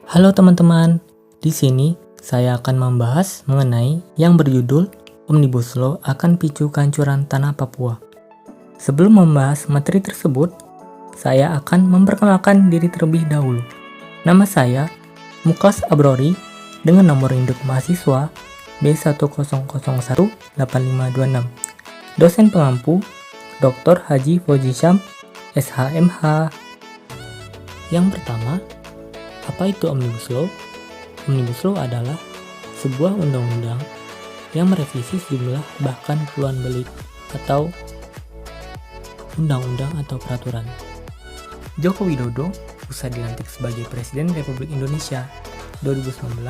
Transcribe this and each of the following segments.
Halo teman-teman, di sini saya akan membahas mengenai yang berjudul Omnibus Law akan picu kehancuran tanah Papua. Sebelum membahas materi tersebut, saya akan memperkenalkan diri terlebih dahulu. Nama saya Muklas Abrori dengan nomor induk mahasiswa B10018526. Dosen pengampu Dr. Haji Fauzi Syam, SHMH. Yang pertama, apa itu Omnibus Law? Omnibus Law adalah sebuah undang-undang yang merevisi sejumlah bahkan puluhan belit atau undang-undang atau peraturan. Joko Widodo usai dilantik sebagai Presiden Republik Indonesia 2019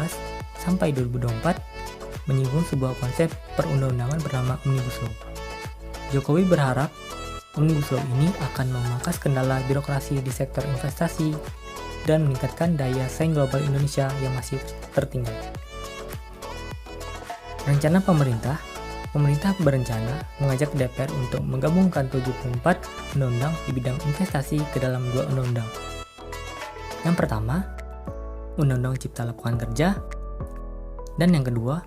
sampai 2024 menyinggung sebuah konsep perundang-undangan bernama Omnibus Law. Jokowi berharap Omnibus Law ini akan memangkas kendala birokrasi di sektor investasi dan meningkatkan daya saing global Indonesia yang masih tertinggal. Rencana pemerintah berencana mengajak DPR untuk menggabungkan 74 undang-undang di bidang investasi ke dalam 2 undang-undang. Yang pertama, Undang-Undang Cipta Lapangan Kerja, dan yang kedua,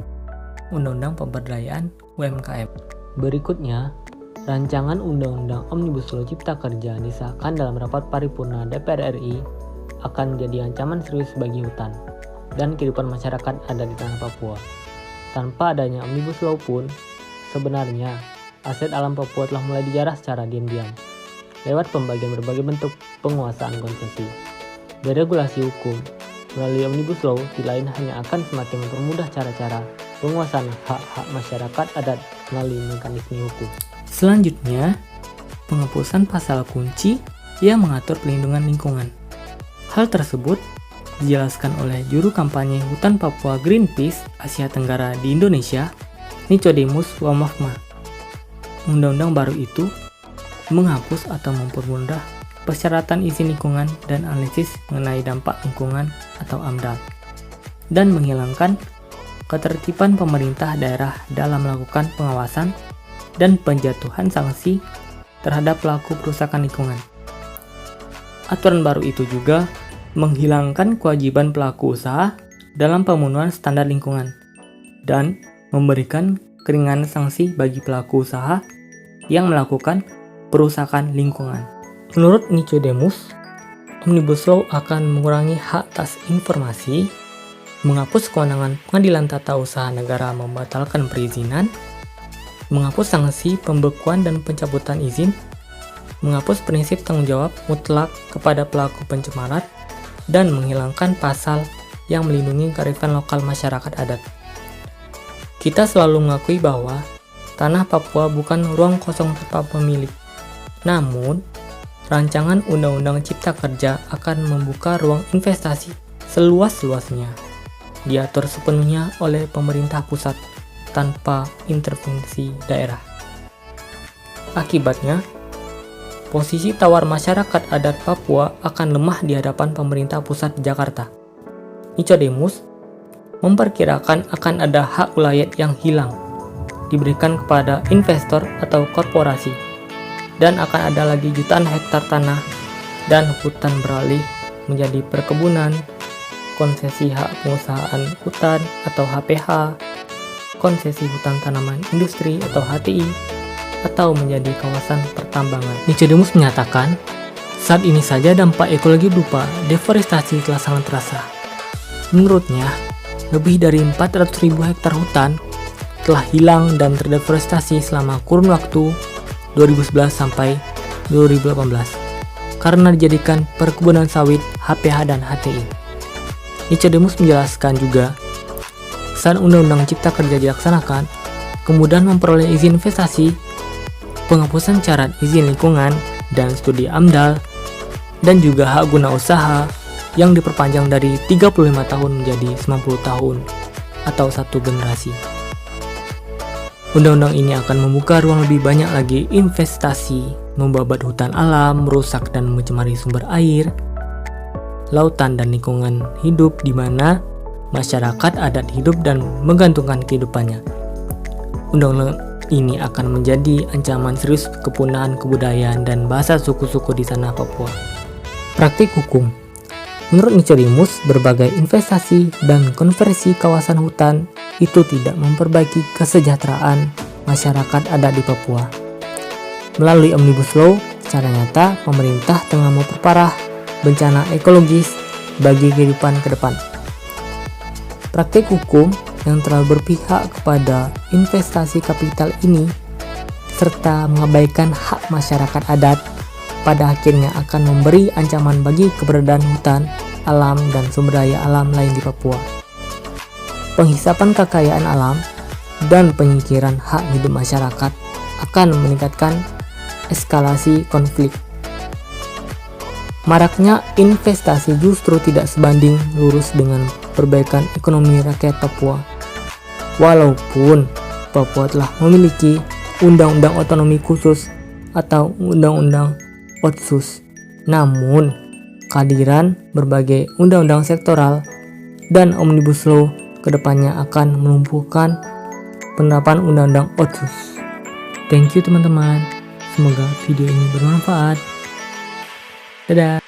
Undang-Undang Pemberdayaan UMKM. Berikutnya, rancangan Undang-Undang Omnibus Law Cipta Kerja disahkan dalam rapat paripurna DPR RI akan menjadi ancaman serius bagi hutan dan kehidupan masyarakat ada di tanah Papua. Tanpa adanya Omnibus Law pun, sebenarnya aset alam Papua telah mulai dijarah secara diam-diam lewat pembagian berbagai bentuk penguasaan konsesi. Deregulasi hukum melalui Omnibus Law tidak lain hanya akan semakin mempermudah cara-cara penguasaan hak-hak masyarakat adat melalui mekanisme hukum. Selanjutnya, penghapusan pasal kunci yang mengatur pelindungan lingkungan. Hal tersebut dijelaskan oleh juru kampanye Hutan Papua Greenpeace Asia Tenggara di Indonesia, Nicodemus Wamafma. Undang-undang baru itu menghapus atau mempermudah persyaratan izin lingkungan dan analisis mengenai dampak lingkungan atau AMDAL, dan menghilangkan ketertiban pemerintah daerah dalam melakukan pengawasan dan penjatuhan sanksi terhadap pelaku perusakan lingkungan. Aturan baru itu juga menghilangkan kewajiban pelaku usaha dalam pemenuhan standar lingkungan dan memberikan keringanan sanksi bagi pelaku usaha yang melakukan perusakan lingkungan. Menurut Nicodemus, Omnibus Law akan mengurangi hak atas informasi, menghapus kewenangan pengadilan tata usaha negara membatalkan perizinan, menghapus sanksi pembekuan dan pencabutan izin, menghapus prinsip tanggung jawab mutlak kepada pelaku pencemaran, dan menghilangkan pasal yang melindungi kearifan lokal masyarakat adat. Kita selalu mengakui bahwa tanah Papua bukan ruang kosong tanpa pemilik. Namun, rancangan Undang-Undang Cipta Kerja akan membuka ruang investasi seluas-luasnya, diatur sepenuhnya oleh pemerintah pusat tanpa intervensi daerah. Akibatnya, posisi tawar masyarakat adat Papua akan lemah di hadapan pemerintah pusat di Jakarta. Nicodemus memperkirakan akan ada hak wilayah yang hilang, diberikan kepada investor atau korporasi, dan akan ada lagi jutaan hektar tanah dan hutan beralih menjadi perkebunan, konsesi hak pengusahaan hutan atau HPH, konsesi hutan tanaman industri atau HTI, atau menjadi kawasan pertambangan. Nicodemus menyatakan, saat ini saja dampak ekologi berupa deforestasi telah sangat terasa. Menurutnya, lebih dari 400.000 hektar hutan telah hilang dan terdeforestasi selama kurun waktu 2011 sampai 2018 karena dijadikan perkebunan sawit, HPH, dan HTI. Nicodemus menjelaskan juga, saat Undang-Undang Cipta Kerja dilaksanakan, kemudahan memperoleh izin investasi, penghapusan syarat izin lingkungan dan studi AMDAL, dan juga hak guna usaha yang diperpanjang dari 35 tahun menjadi 90 tahun atau 1 generasi. Undang-undang ini akan membuka ruang lebih banyak lagi investasi, membabat hutan alam, merusak dan mencemari sumber air, lautan dan lingkungan hidup di mana masyarakat adat hidup dan menggantungkan kehidupannya. Undang-undang ini akan menjadi ancaman serius kepunahan kebudayaan dan bahasa suku-suku di tanah Papua. Praktik hukum. Menurut Nicodemus, berbagai investasi dan konversi kawasan hutan itu tidak memperbaiki kesejahteraan masyarakat adat di Papua. Melalui Omnibus Law, secara nyata pemerintah tengah memperparah bencana ekologis bagi kehidupan ke depan. Praktik hukum yang terlalu berpihak kepada investasi kapital ini serta mengabaikan hak masyarakat adat pada akhirnya akan memberi ancaman bagi keberadaan hutan, alam, dan sumber daya alam lain di Papua. Penghisapan kekayaan alam dan penyingkiran hak hidup masyarakat akan meningkatkan eskalasi konflik. Maraknya investasi justru tidak sebanding lurus dengan perbaikan ekonomi rakyat Papua. Walaupun Papua telah memiliki Undang-Undang Otonomi Khusus atau Undang-Undang Otsus, namun kehadiran berbagai undang-undang sektoral dan Omnibus Law kedepannya akan melumpuhkan penerapan Undang-Undang Otsus. Thank you teman-teman, semoga video ini bermanfaat. Dadah.